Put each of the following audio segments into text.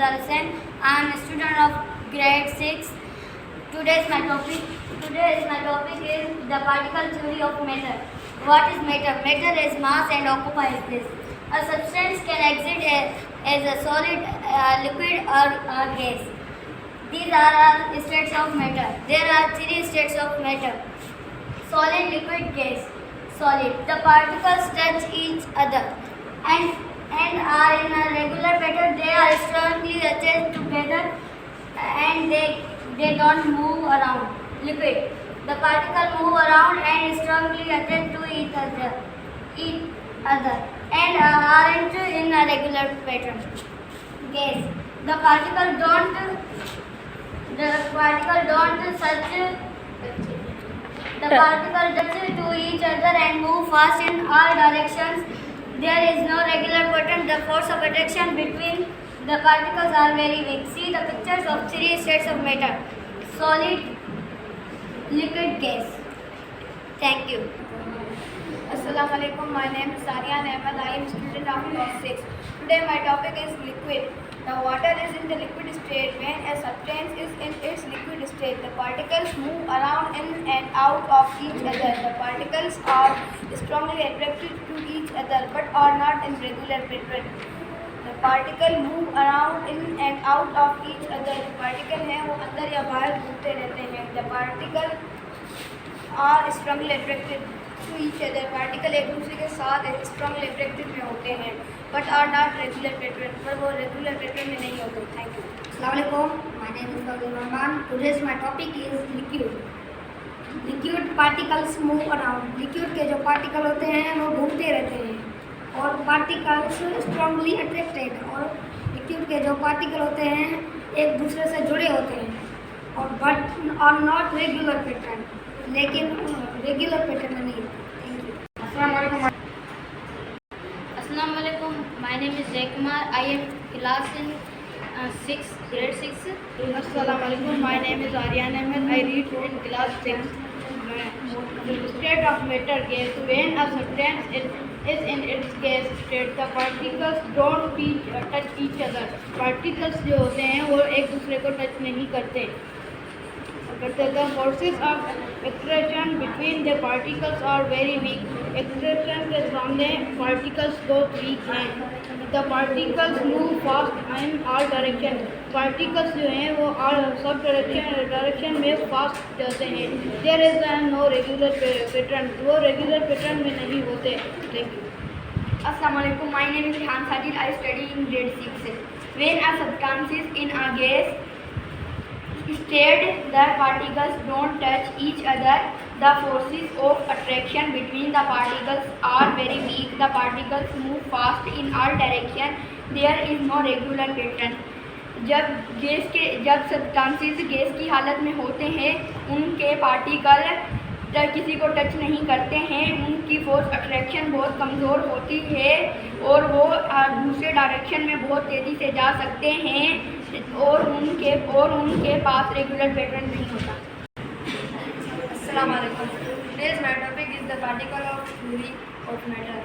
Afzal Hussain. I am a student of grade 6. Today's my topic is the particle theory of matter. What is matter? Matter is mass and occupies space. A substance can exist as a solid, liquid, or a gas. These are all states of matter. There are three states of matter: solid, liquid, gas. Solid. The particles touch each other and are in a regular pattern. They are strongly attached together and they don't move around. Liquid. The particles move around and strongly attached to each other and aren't in a regular pattern. Gas. The particles don't touch to each other and move fast in all directions. There is no regular pattern. The force of attraction between the particles are very weak. See the pictures of three states of matter: solid, liquid, gas. Thank you. Assalamu alaikum. My name is Aryan Ahmed. I am student of class 6. Today my topic is liquid. The water is in the liquid state. When a substance is in its liquid state, the particles move around in and out of each other. The particles are strongly attracted to each other but are not in regular pattern. The particles move around in and out of each other. The particles हैं वो अंदर या बाहर घूमते रहते हैं. The particles are strongly attracted to each other. Particle एक दूसरे के साथ स्ट्रॉन्गली अट्रैक्टेड में होते हैं but are not regular pattern, पर वो रेगुलर पैटर्न में नहीं होते. Thank you. Assalamualaikum. My name is Fazil Rahman. Today's my topic is liquid. Liquid particles move around. Liquid के जो पार्टिकल होते हैं वो घूमते रहते हैं और पार्टिकल्स स्ट्रॉन्गली अट्रैक्टेड. और लिक्विड के जो पार्टिकल होते हैं एक दूसरे से जुड़े होते हैं और but are not regular pattern, लेकिन रेगुलर पैटर्न में नहीं होते. Thank you. Assalamu alaikum. My name is Jaykumar. I am class in grade 6. Assalamu alaikum. My name is Aryan Ahmed. I read in class 6. The state of matter gas. When a substance is in its gas state, the particles don't touch each other. Particles जो होते हैं वो एक दूसरे को touch नहीं करते. The forces of attraction between the particles are very weak. Attraction के सामने particles बहुत weak हैं. The particles move fast in all direction. Particles जो हैं वो सब डायरेक्शन में fast जाते हैं. There is no regular pattern. वो regular pattern में नहीं होते. Thank you. Assalamu alaikum. My name is Rehan Sajid. I study in grade 6. When a substance is in a gas state, the particles don't touch each other. The forces of attraction between the particles are very weak. The particles move fast in all direction. There is no regular pattern. जब substances gas की हालत में होते हैं उनके particle किसी को touch नहीं करते हैं. उनकी फोर्स अट्रैक्शन बहुत कमज़ोर होती है और वो दूसरे डायरेक्शन में बहुत तेज़ी से जा सकते हैं और उनके पास रेगुलर पैटर्न नहीं होता. Assalamu alaikum. Today's my topic is the particle of theory of matter.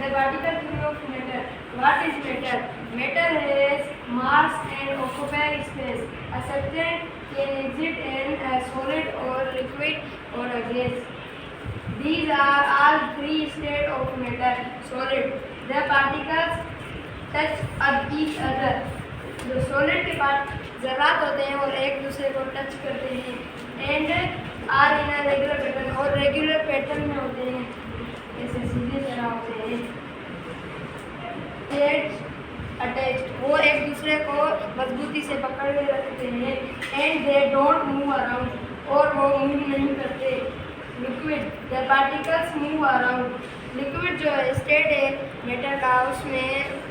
The particle theory of matter. What is matter? Matter has mass and occupies space. A substance can exist in a solid or liquid or a gas. These are all three states of matter. Solid. The particles touch each other. जो solid के पास ज़रात होते हैं और एक दूसरे को touch करते हैं and are in a regular pattern और रेगुलर पैटर्न में होते हैं. ऐसे सीधे तरह होते हैं. अटैच्ड. वो एक दूसरे को मजबूती से पकड़ के रखते हैं and they don't move around और वो मूव नहीं करते. Liquid. The particles move around. Liquid जो स्टेट है मैटर का उसमें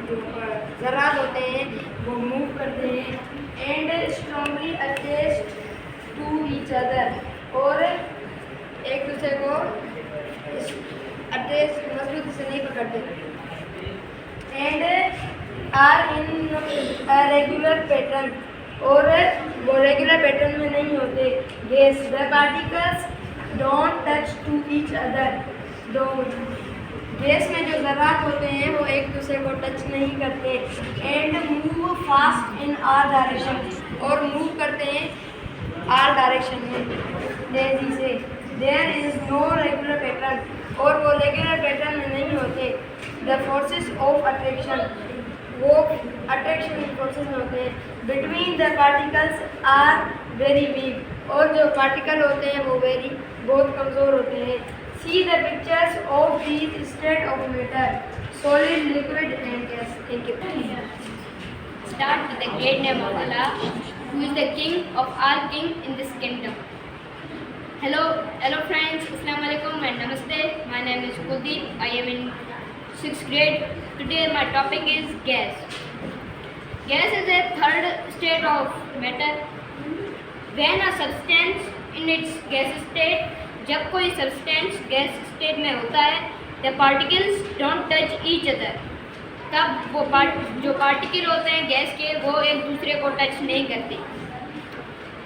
जो ज़रात होते हैं वो मूव करते हैं and strongly attached to each other और एक दूसरे को अटैच मजबूती से नहीं पकड़ते and are in regular pattern और वो रेगुलर पैटर्न में नहीं होते. Gas. The particles don't touch to each other. Gas में जो ज़रात होते हैं वो एक दूसरे को टच नहीं करते and move fast in all direction और मूव करते हैं आर डायरेक्शन में तेजी से। There is no regular pattern और वो रेगुलर पैटर्न में नहीं होते। द फोर्सेस ऑफ अट्रैक्शन वो अट्रैक्शन फोर्सेस में होते हैं। Between the particles are very weak और जो पार्टिकल होते हैं वो बहुत कमज़ोर होते हैं। See the pictures of these state of matter, solid, liquid and gas. Thank you. Start with the great name of Allah, who is the king of all kings in this kingdom. Hello friends, Assalamu alaikum and namaste. My name is Kuldeep. I am in 6th grade. Today my topic is gas. Gas is a third state of matter. When a substance in its gas state, जब कोई substance gas state में होता है, the particles don't touch each other, तब वो जो particle होते हैं गैस के वो एक दूसरे को टच नहीं करते।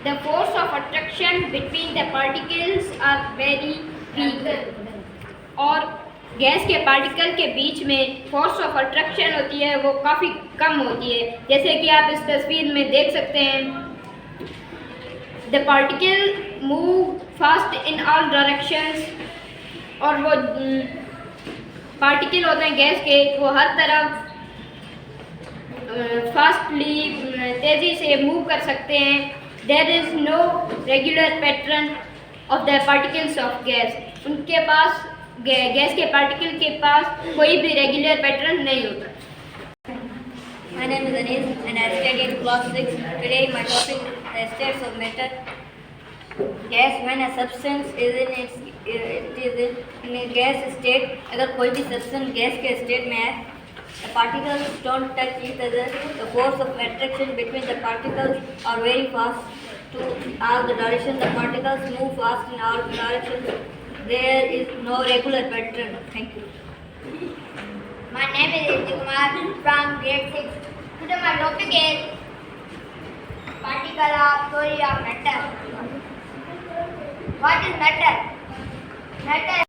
The force of attraction between the particles are very weak और गैस के पार्टिकल के बीच में फोर्स ऑफ अट्रैक्शन होती है वो काफ़ी कम होती है। जैसे कि आप इस तस्वीर में देख सकते हैं, the particle move fast in all directions और वो पार्टिकल होते हैं गैस के वो हर तरफ फास्टली तेज़ी से मूव कर सकते हैं। There is no regular pattern of the particles of gas, उनके पास गैस के पार्टिकल के पास कोई भी रेगुलर पैटर्न नहीं होता। My name is Anis and I study in class 6. Today my topic is the states of matter. Gas, when a substance is in a gas state, अगर कोई भी substance गैस के state में है, the particles don't touch each other. The force of attraction between the particles are very fast to all the direction. The particles move fast in all directions. There is no regular pattern. Thank you. My name is Ajay Kumar from grade 6. Today my topic is particle of theory of matter. What is matter? Matter